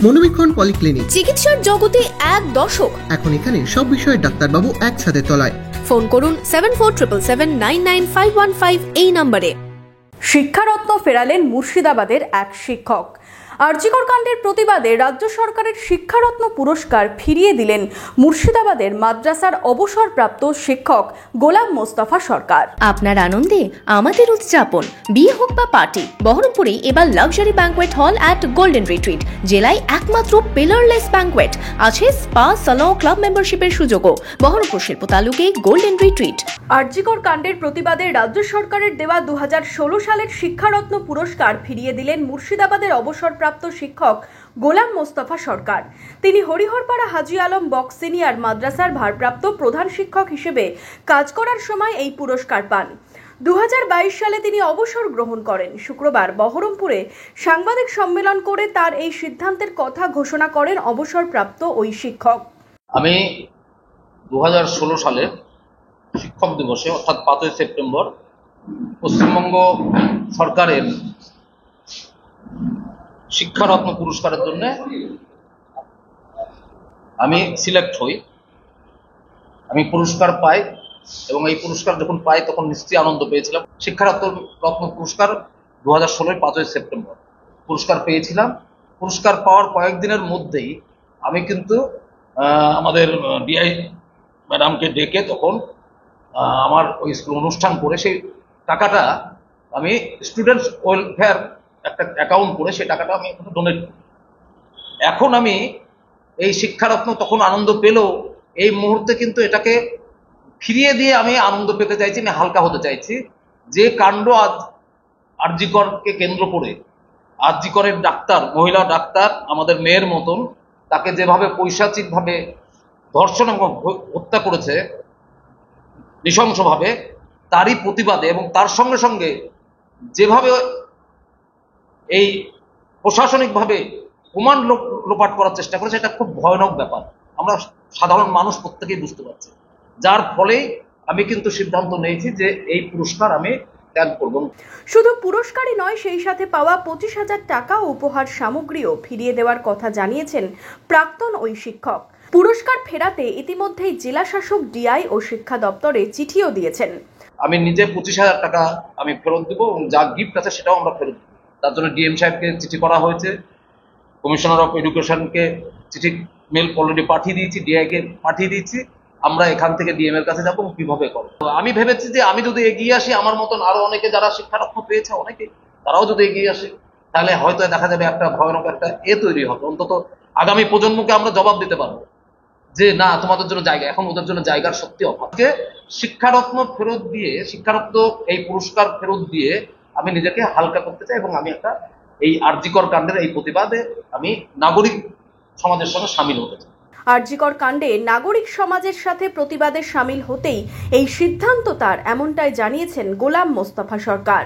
মনোবীক্ষণ polyclinic, চিকিৎসার জগতে এক দশক। এখন এখানে সব বিষয়ে ডাক্তারবাবু একসাথে তলায়। ফোন করুন 7477999515 এই নম্বরে। শিক্ষারত্ন ফেরালেন মুর্শিদাবাদের এক শিক্ষক। আরজিকর কাণ্ডের প্রতিবাদে রাজ্য সরকারের শিক্ষারত্ন পুরস্কার ফিরিয়ে দিলেন মুর্শিদাবাদের মাদ্রাসার অবসরপ্রাপ্ত শিক্ষক গোলাম মোস্তফা সরকার। আপনার আনন্দে আমাদের উদযাপন। বিয়ে হোক বা পার্টি, বহরমপুরে এবার luxury banquet hall at golden retreat. জেলায় একমাত্র পিলারলেস ব্যাংকোয়েট, আছে স্পা, সালন, ক্লাব মেম্বারশিপের সুযোগও। বহরমপুর শিল্প তালুকে গোল্ডেন রিট্রিট। আরজিকর কাণ্ডের প্রতিবাদে রাজ্য সরকারের দেওয়া 2016 সালের শিক্ষারত্ন পুরস্কার ফিরিয়ে দিলেন মুর্শিদাবাদের অবসরপ্রাপ্ত শিক্ষক গোলাম মোস্তফা সরকার। তিনি হরিহরপাড়া হাজী আলম বক্স সিনিয়র মাদ্রাসার ভারপ্রাপ্ত প্রধান শিক্ষক হিসেবে কাজ করার সময় এই পুরস্কার পান। 2022 সালে তিনি অবসর গ্রহণ করেন। শুক্রবার বহরমপুরে সাংবাদিক সম্মেলন করে তার এই সিদ্ধান্তের কথা ঘোষণা করেন অবসরপ্রাপ্ত ওই শিক্ষক। আমি 2016 সালে শিক্ষক দিবসে অর্থাৎ 5ই সেপ্টেম্বর পশ্চিমবঙ্গ সরকারের শিক্ষারত্ন পুরস্কারের জন্য আমি সিলেক্ট হই। আমি পুরস্কার পাই এবং এই পুরস্কার যখন পাই তখন নিশ্চয়ই আনন্দ পেয়েছিলাম। শিক্ষারত্ন পুরস্কার 2016 5ই সেপ্টেম্বর পুরস্কার পেয়েছিলাম। পুরস্কার পাওয়ার কয়েকদিনের মধ্যেই আমি কিন্তু আমাদের ডিআই ম্যাডামকে ডেকে তখন আমার ওই স্কুল অনুষ্ঠান করে সেই টাকাটা আমি স্টুডেন্টস ওয়েলফেয়ার একটা অ্যাকাউন্ট করে সেই টাকাটা আমি ডোনেট করি। এখন আমি এই শিক্ষারত্ন তখন আনন্দ পেলেও এই মুহূর্তে কিন্তু এটাকে ফিরিয়ে দিয়ে আমি আনন্দ পেতে চাইছি, আমি হালকা হতে চাইছি। যে কাণ্ড আজ আরজিকরকে কেন্দ্র করে, আরজিকরের ডাক্তার, মহিলা ডাক্তার আমাদের মেয়ের মতন, তাকে যেভাবে পৈশাচিকভাবে ধর্ষণ এবং হত্যা করেছে নৃশংসভাবে, তারই প্রতিবাদে এবং তার সঙ্গে সঙ্গে যেভাবে এই প্রশাসনিকভাবে প্রমাণ লোপাট করার চেষ্টা করেছে, এটা খুব ভয়ানক ব্যাপার। আমরা সাধারণ মানুষ প্রত্যেকেই বুঝতে পারছি। যার ফলে আমি কিন্তু সিদ্ধান্ত নিয়েছি যে এই পুরস্কার আমি ত্যাগ করব। শুধু পুরস্কারই নয়, সেই সাথে পাওয়া 25,000 টাকা ও উপহার সামগ্রীও ফিরিয়ে দেওয়ার কথা জানিয়েছেন প্রাক্তন ওই শিক্ষক। পুরস্কার ফেরাতে ইতিমধ্যেই জেলা শাসক, ডিআই ও শিক্ষা দপ্তরে চিঠিও দিয়েছেন। আমি নিজে 25,000 টাকা আমি ফেরত দিব এবং যা গিফট আছে সেটাও আমরা ফেরত দেব। তার জন্য ডিএম সাহেবকে চিঠি করা হয়েছে, কমিশনার অফ এডুকেশনকে চিঠি মেল অলরেডি পাঠিয়ে দিয়েছি, ডিআইকে পাঠিয়ে দিয়েছি। আমরা এখান থেকে ডিএম এর কাছে যাবো কিভাবে করবো। আমি ভেবেছি যে আমি যদি এগিয়ে আসি, আমার মতন আরো অনেকে যারা শিক্ষারত্ন পেয়েছে অনেকে, তারাও যদি এগিয়ে আসে, তাহলে হয়তো দেখা যাবে একটা ভয়ানক একটা তৈরি হবে। অন্তত আগামী প্রজন্মকে আমরা জবাব দিতে পারবো যে না, তোমাদের জন্য জায়গা, এখন ওদের জন্য জায়গার সত্যি অভাব। শিক্ষারত্ন ফেরত দিয়ে, শিক্ষারত্ন এই পুরস্কার ফেরত দিয়ে আমি নিজেকে হালকা করতে চাই এবং আমি একটা এই আরজিকর কাণ্ডের এই প্রতিবাদে আমি নাগরিক সমাজের সঙ্গে সামিল হতে চাই। আরজিকর কাণ্ডে নাগরিক সমাজের সাথে প্রতিবাদে সামিল হতেই এই সিদ্ধান্ত তার, এমনটাই জানিয়েছেন গোলাম মোস্তফা সরকার।